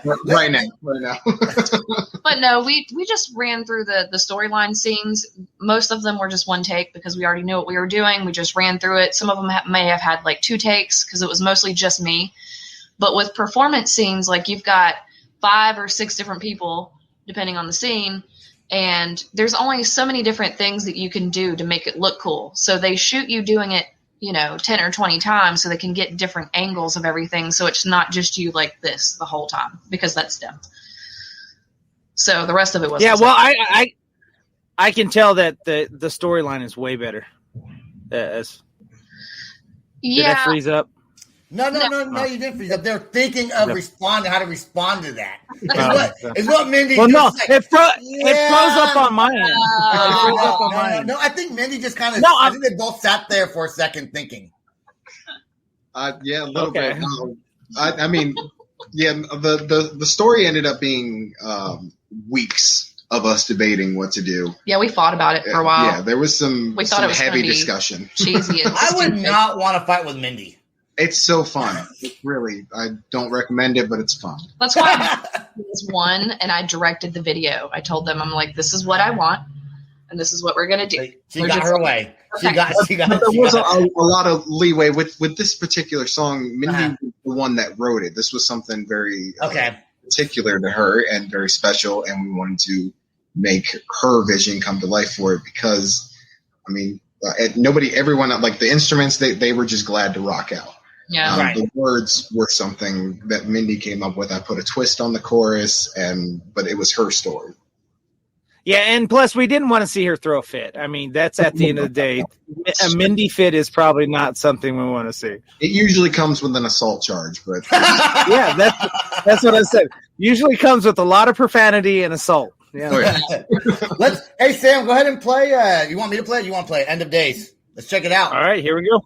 right now. But no, we just ran through the storyline scenes. Most of them were just one take because we already knew what we were doing. We just ran through it. Some of them may have had like 2 takes because it was mostly just me. But with performance scenes, like you've got 5 or 6 different people depending on the scene. And there's only so many different things that you can do to make it look cool. So they shoot you doing it, 10 or 20 times so they can get different angles of everything. So it's not just you like this the whole time because that's them. So the rest of it was. Yeah, well, I can tell that the storyline is way better. Did I freeze up? No, you didn't freeze up. They're thinking of how to respond to that. It's what Mindy it froze up on my end. No, I think Mindy just kind of, I think they both sat there for a second thinking. Yeah, a little bit. I mean, yeah, the story ended up being weeks of us debating what to do. Yeah, we fought about it for a while. Yeah, there was some heavy discussion. Cheesy. I would not want to fight with Mindy. It's so fun. Really, I don't recommend it, but it's fun. That's why I was one, and I directed the video. I told them, I'm like, this is what I want, and this is what we're going to do. She got her way. She got. There was a lot of leeway with this particular song. Mindy was the one that wrote it. This was something very particular to her and very special, and we wanted to make her vision come to life for it because, I mean, everyone, like the instruments, they were just glad to rock out. Yeah, The words were something that Mindy came up with. I put a twist on the chorus, but it was her story. Yeah, and plus we didn't want to see her throw a fit. I mean, that's at the end of the day. A Mindy fit is probably not something we want to see. It usually comes with an assault charge, but yeah, that's what I said. Usually comes with a lot of profanity and assault. Yeah. Oh, yeah. Hey Sam, go ahead and play. You want me to play it? You want to play End of Days? Let's check it out. All right, here we go.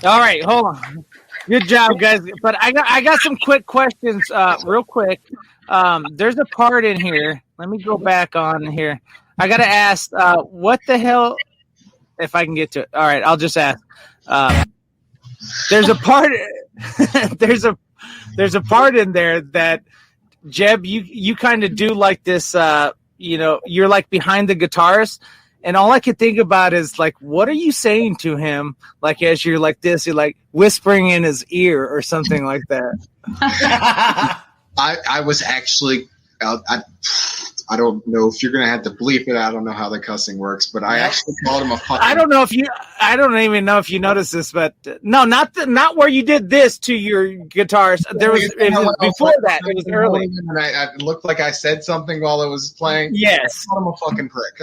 All right, hold on. Good job, guys. But I got some quick questions, real quick. There's a part in here. Let me go back on here. I got to ask, what the hell? If I can get to it. All right, I'll just ask. There's a part. there's a part in there that Jeb, you kind of do like this. You're like behind the guitarist. And all I could think about is, like, what are you saying to him? Like, as you're like this, you're like whispering in his ear or something like that. I was actually, I don't know if you're going to have to bleep it. I don't know how the cussing works, but I actually called him a fucking. I don't even know if you noticed this, but no, not where you did this to your guitars. It was before that. It was early. And I looked like I said something while it was playing. Yes. I called him a fucking prick.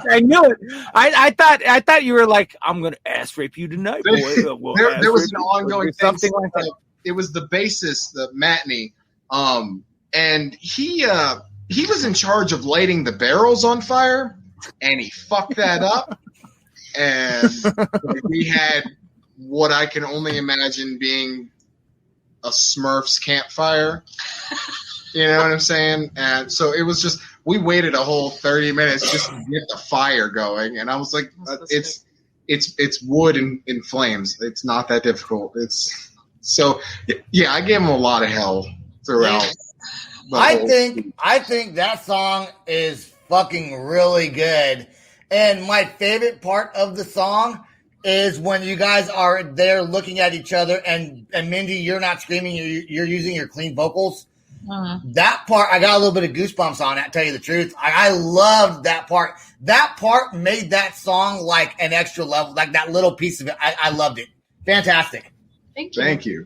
I knew it. I thought you were like, I'm going to ass rape you tonight, boy. There was an ongoing something like that. It was the bassist, the Matney, and he was in charge of lighting the barrels on fire, and he fucked that up. And we had what I can only imagine being a Smurfs campfire. You know what I'm saying? And so it was just, we waited a whole 30 minutes just to get the fire going. And I was like, it's wood in flames. It's not that difficult. So I gave him a lot of hell throughout. I think that song is fucking really good. And my favorite part of the song is when you guys are there looking at each other and Mindy, you're not screaming, you're using your clean vocals. Uh-huh. That part, I got a little bit of goosebumps on it, to tell you the truth. I loved that part. That part made that song like an extra level, like that little piece of it. I loved it. Fantastic. Thank you.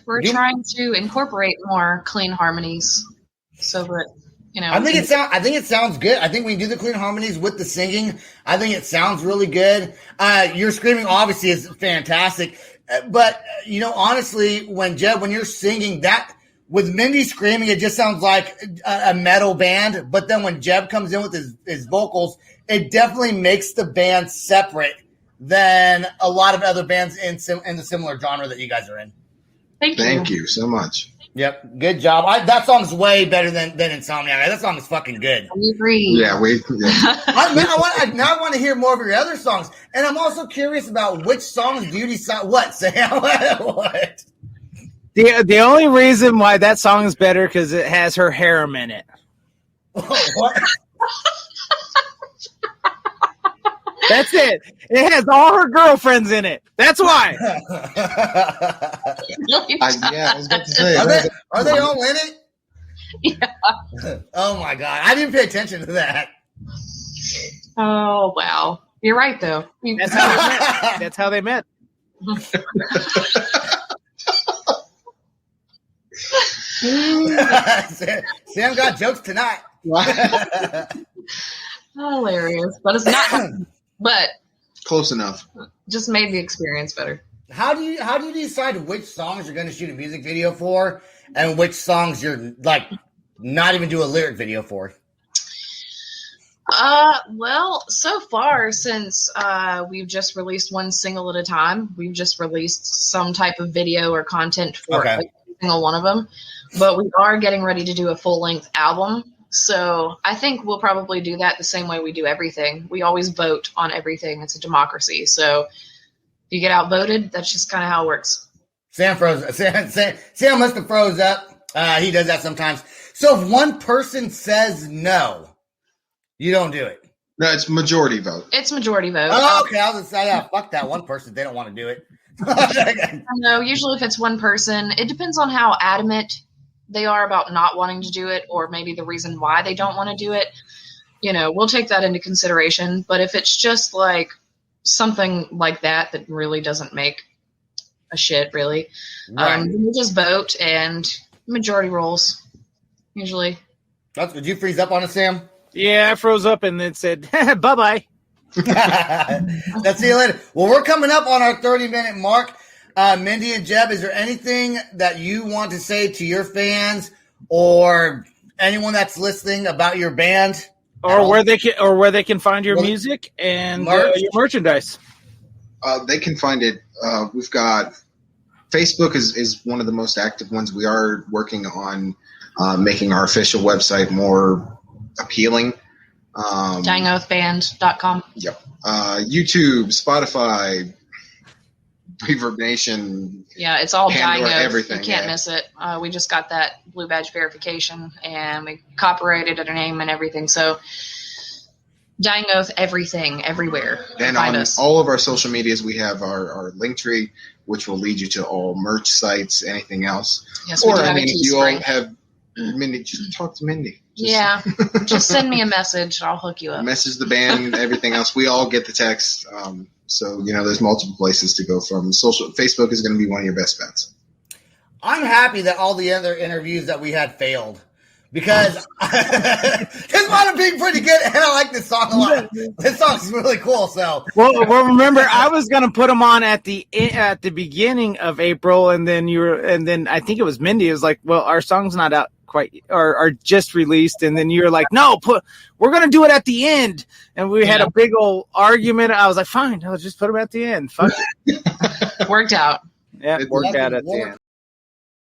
We're trying to incorporate more clean harmonies so that, I think it sounds good. I think when you do the clean harmonies with the singing, I think it sounds really good. Your screaming obviously is fantastic. But, honestly, when you're singing that with Mindy screaming, it just sounds like a metal band. But then when Jeb comes in with his vocals, it definitely makes the band separate than a lot of other bands in the similar genre that you guys are in. Thank you so much. Yep, good job. That song's way better than Insomniac. That song is fucking good. I agree. Yeah, I want to hear more of your other songs, and I'm also curious about which songs do you decide. What, Sam? What? The only reason why that song is better because it has her harem in it. What? That's it. It has all her girlfriends in it. That's why. I was about to say. Are they all in it? Yeah. Oh, my God. I didn't pay attention to that. Oh, wow. You're right, though. That's how they met. Sam got jokes tonight. Hilarious. But it's not... But close enough. Just made the experience better. How do you decide which songs you're going to shoot a music video for, and which songs you're like not even do a lyric video for? Well, so far since we've just released one single at a time, we've just released some type of video or content for every single one of them. But we are getting ready to do a full-length album. So I think we'll probably do that the same way we do everything. We always vote on everything. It's a democracy. So if you get outvoted, that's just kind of how it works. Sam froze. Sam must have froze up. He does that sometimes. So if one person says no, you don't do it. No, it's majority vote. It's majority vote. Oh, okay. I was going to say, fuck that one person. They don't want to do it. No, usually if it's one person, it depends on how adamant they are about not wanting to do it, or maybe the reason why they don't want to do it. We'll take that into consideration. But if it's just like something like that really doesn't make a shit, really, we just vote and majority rules usually. Did you freeze up on it, Sam? Yeah, I froze up and then said, bye-bye. Let's see you later. Well, we're coming up on our 30-minute mark. Mindy and Jeb, is there anything that you want to say to your fans or anyone that's listening about your band? Or where they can find your music and your merchandise? They can find it. We've got Facebook is one of the most active ones. We are working on making our official website more appealing. DyingOathBand.com. Yep. YouTube, Spotify, Reverb Nation. Yeah, it's all Dying Oath. Everything. You can't miss it. We just got that blue badge verification, and we copyrighted our name and everything. So Dying Oath, everything, everywhere. And on all of our social medias, we have our link tree, which will lead you to all merch sites, anything else. Yes, we do have a if you all Teespring. Have Mindy, just talk to Mindy. Just send me a message. I'll hook you up. Message the band, everything else. We all get the text. So, there's multiple places to go from. Facebook is going to be one of your best bets. I'm happy that all the other interviews that we had failed because this wound up being pretty good, and I like this song a lot. This song's really cool. So, well, remember, I was going to put them on at the beginning of April, and then I think it was Mindy. It was like, well, our song's not out quite or just released, and then you're like, no, we're gonna do it at the end, and we had a big old argument. I was like, fine, I'll just put them at the end. Fuck it. Worked out. Yeah, it worked out at the end.